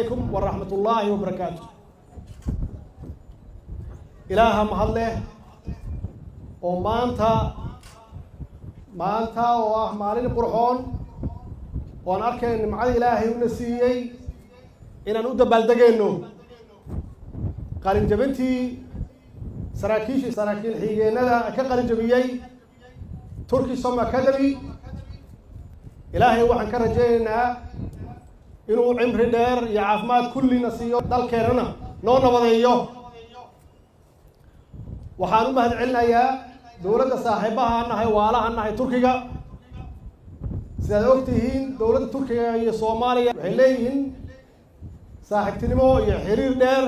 عليكم ورحمة الله وبركاته. إله مهله ومانتا ومالين قرحون وأنا أركن مع إلهي ونسيي إن نود بلدجينه قارن جبنتي سراكيل حيجينا كقارن جبيي تركي سوم أكاديمي إلهي وحن كرجينا إنه عمر دير يعافمات كل نسيو دال كيرنا نونا وضيو وحانو مهد علنا يا دولة صاحبها أنها والا أنها تركيا سيدوكتهين دولة تركيا هي صوماليا عليهن صاحب تنمو يحرير دير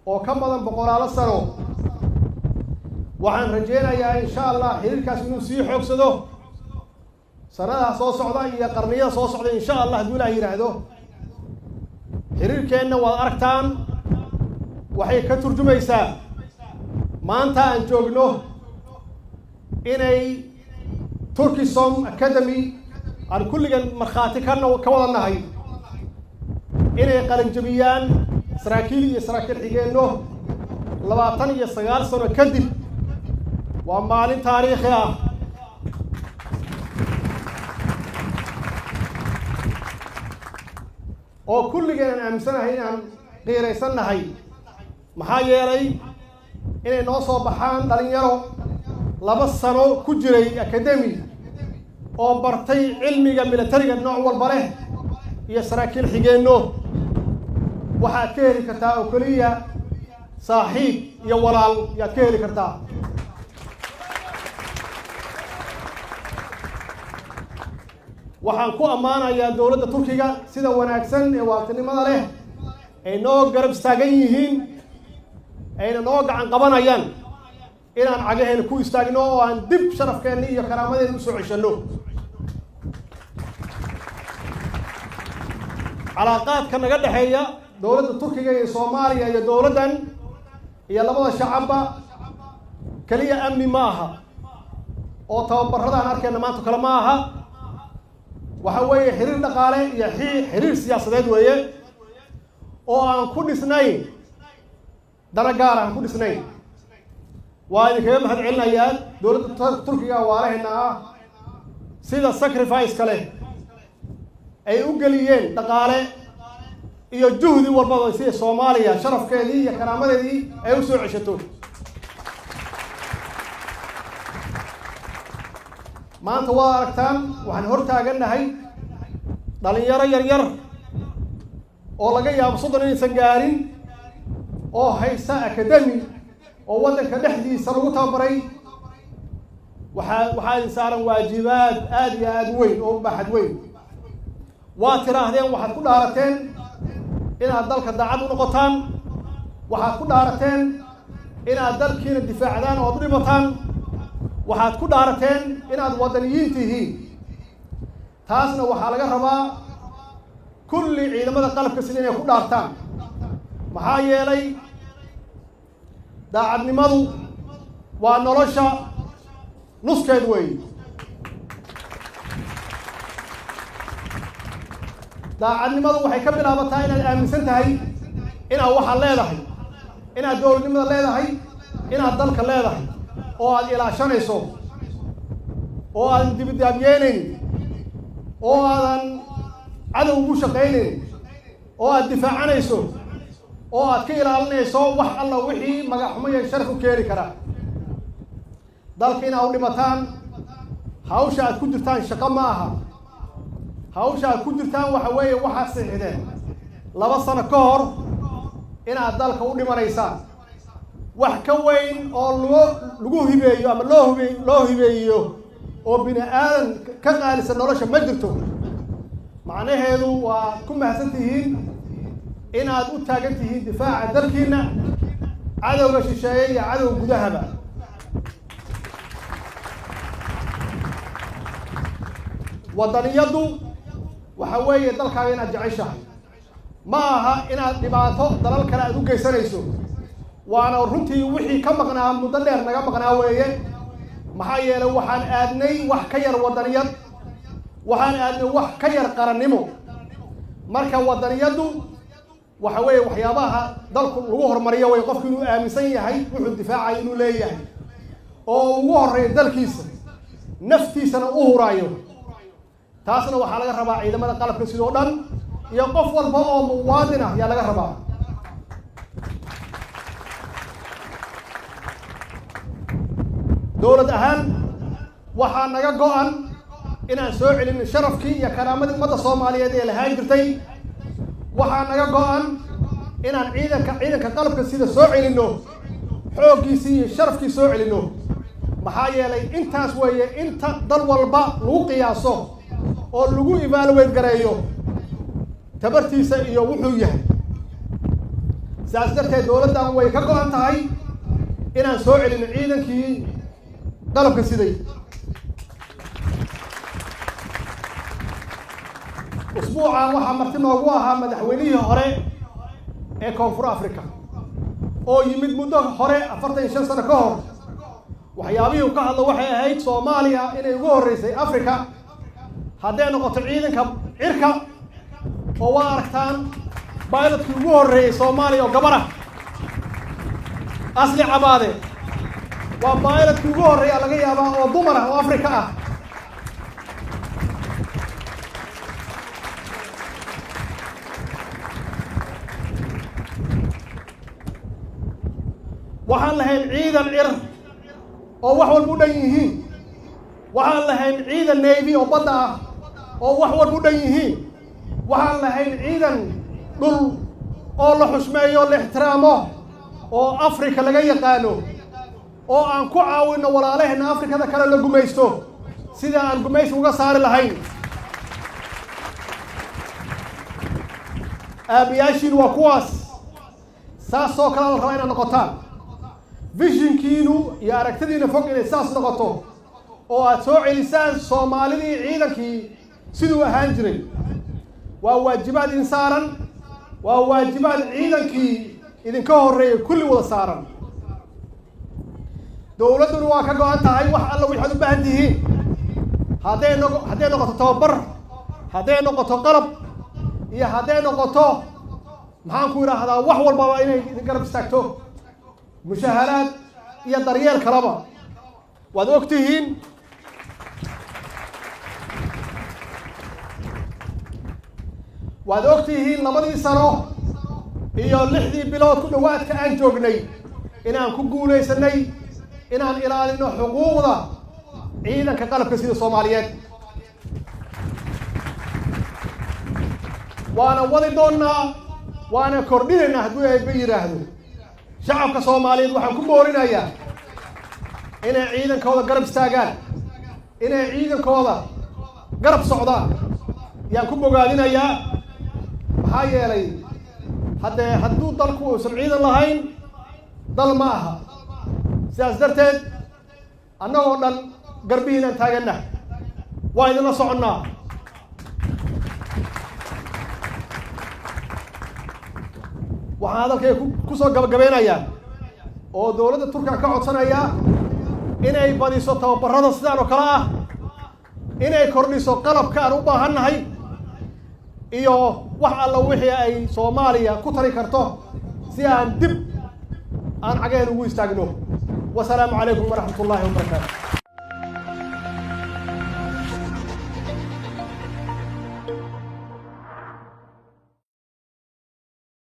وكم بدن بقول على السنو وحن رجينا يا إن شاء الله حرير كاسمين سيحوك سدو سنة صوص عضا يا قرنية صوص عضا إن شاء الله دولا يرعدو حرير كأنه والأركتان وحي كترجمة يسا ما أنت أنجوغنو إني تركي سوم أكاديمي على كل مرخاتي كانوا كوضا النهي إني قرن جميان سراكيل حيجينو لباطن يسغال سنة كدب ومالين تاريخها oo kulligeen aaminsanahay inaan qiiraysannahay maxaa yeelay inay noo soo baxaan dhalinyaro 2 sano ku jiray academy oo bartay cilmiga militariga nooc walba leh iyo saraakiil xigeenno waxaad ka heli kartaa oo kaliya saaxiib iyo walaal yaad ka heli kartaa waxaan ku ammaanayaa dawladda Turkiga sida wanaagsan ee waqtinimada leh ay noo garab istaagan yihiin ayna noo gacan qabanayaan inaan cagaheena ku istaagno oo aan dib sharafkeena iyo karaamadeena u soo ceshano علاقات كنا قد حيا دولة تركيا iyo Soomaaliya iyo dawladan iyo labada shacabba kaliya amni maaha oo tababarada aan arkayna maanta kala maaha waxa weeye xiriir dhaqaale iyo xiriir siyaasadeed weeye oo aan ku dhisnayn dana gaar aan ku dhisnayn waa idinkaga mahad celinayaan dawladda Turkiga waalahayna sida sacrifice kale ay u galiyeen dhaqaale iyo juhdi walba sida Soomaaliya sharafkeedii iyo karaamadeedii ay u soo ceshato maanta waa aragtaan waxaan hor taaganahay dhalinyaro yar oo laga yaabo 30 inaysan gaarin oo haysta academy oo wadanka dhexdiisa lagu tababaray waxaa saaran waajibaad aad iyo aad weyn oo baaxad weyn waa tiraahdeen waxaad ku dhaarateen inaad dalka daacad u noqotaan waxaad ku dhaarateen inaad dalkiina difaacdaan oo dhibataan waxaad ku dhaarateen inaad wadaniyiin tihiin taasna waxaa laga rabaa kulli ciidamada qalabka sida inay ku dhaartaan maxaa yeelay daacadnimadu waa nolosha nuskeed weey daacadnimadu waxay ka bilaabataa inaad aaminsan tahay inaad waxa leedahay inaad dawladnimada leedahay inaad dalka leedahay oo aad ilaashanayso oo aad dibadaabyeenin oo aadan cadow ugu shaqaynin oo aad difaacanayso oo aad ka ilaalinayso wax alla wixii magac xumo iyo sharaf u keeni kara dalka inaad u dhimataan hawsha aad ku jirtaan shaqo ma aha hawsha aad ku jirtaan waxa weeye waxaad saxiixdeen 2 sano ka hor inaad dalka u dhimanaysaan wax ka weyn oo lagu hibeeyo ama loo hibeeyo oo bini aadan ka qaalisan nolosha ma jirto macnaheedu waa ku mahadsan tihiin inaad u taagan tihiin difaaca dalkiina cadowga shisheeye iyo cadowga gudahaba wadaniyadu waxa weeye dalkaaga inaad jeceshahay ma aha inaad dhibaato dalal kale aad u geysanayso waana runtii wixii ka maqnaa muddo dheer naga maqnaa weeye maxaa yeelay waxaan aadnay wax ka yar wadaniyad waxaan aadnay wax ka yar qarannimo marka wadaniyadu وحوي وحيابها ضلكم الوهر مريا ويقف إنه آمسين هاي وحد دفاع إنه ليه هاي أو وهر ذلكيس نفتي سنة أهرايو تاسنا وحلا ربع إذا ما قال كسيدودان يقف والباء موادنا يا لقى ربع دولة أهان وحنا جوان إن سوء إن شرف كي يا كرامة المدى الصومالية دي لهاي درتي وحنا جوان إن عيدا كقلب كسيد سوء إنه حوجي سي شرف كي سوء إنه محايا لي أنت سوية أنت ضل والباء لو قياسه أو لو إيفالويت قريو تبرتي سيئو وحويه سأصدرت دولة دان ويكاكو أنت هاي إن سوء إن عيدا كي قلب كسيدي أسبوعا waxaa marti noogu ahaa madaxweynihii hore ee Koonfur Afrika oo yimid muddo hore 45 sano ka hor waxyaabihii uu ka hadlo waxay ahayd Soomaaliya inay ugu horeysay Afrika haddii noqoto ciidanka cirka oo waa aragtaan bayladkii ugu horeeyay Soomaaliya oo gabar ah asli cabaade waa bayladkii ugu horeeyay laga yaabaa oo dumar ah oo Afrika ah waxaan lahayn ciidan cir oo wax walba u dhan yihiin waxaan lahayn ciidan navy oo badda ah oo wax walba u dhan yihiin waxaan lahayn ciidan dhul oo la xushmeeyo la ixtiraamo oo Afrika laga yaqaano oo aan ku caawino walaalaheena Afrikada kale la gumaysto sida aan gumaysi uga saari lahayn aabiyaashiin waa kuwaas saasoo kale la rabaa inaad noqotaan vision kiinu iyo aragtidiina fog inay saas noqoto oo aad soo celisaan Soomaalidii ciidankii sidoo ahaan jiray waa waajibaad insaaran waa waajibaad ciidankii idinka horeeyay kulli wada saaran dawladdu waa ka go'an tahay wax alla wixii u baahan yihiin hadday noqoto tababar hadday noqoto qalab iyo hadday noqoto maxaan ku yiraahdaa wax walba inay garab istaagto مشاهدات يا دريال كلامه وادوكتهين لمدي سنة iyo 6 bilood ku dhawaad ka aan joognay inaan ku guuleysanay inaan ilaalino xuquuqda ciidanka qalabka sida Soomaaliyeed waana wadi doonaa waana kordhinaynaa haddii ay yiraahdo shacabka Soomaaliyeed waxaan ku boorinayaa inay ciidankooda garab istaagaan inay ciidankooda garab socdaan yaan ku bogaadinayaa maxaa yeelay hadduu dalku uusan ciidan lahayn dal ma aha sidaas darteed annagoo dhan garbihiinaan taagannahay waa idinla soconnaa waxaan hadalkay ku soo gabagabeynaya oo dawladda Turkiga ka codsanaya inay badiso tababarada sidaan oo kala ah inay kordhiso qalabka aan u baahannahay iyo wax alla wixii ay Soomaaliya ku tari karto si aan dib aan cageen ugu istaagno wassalaamu calaykum waraxmatullaahi wabarakaatuh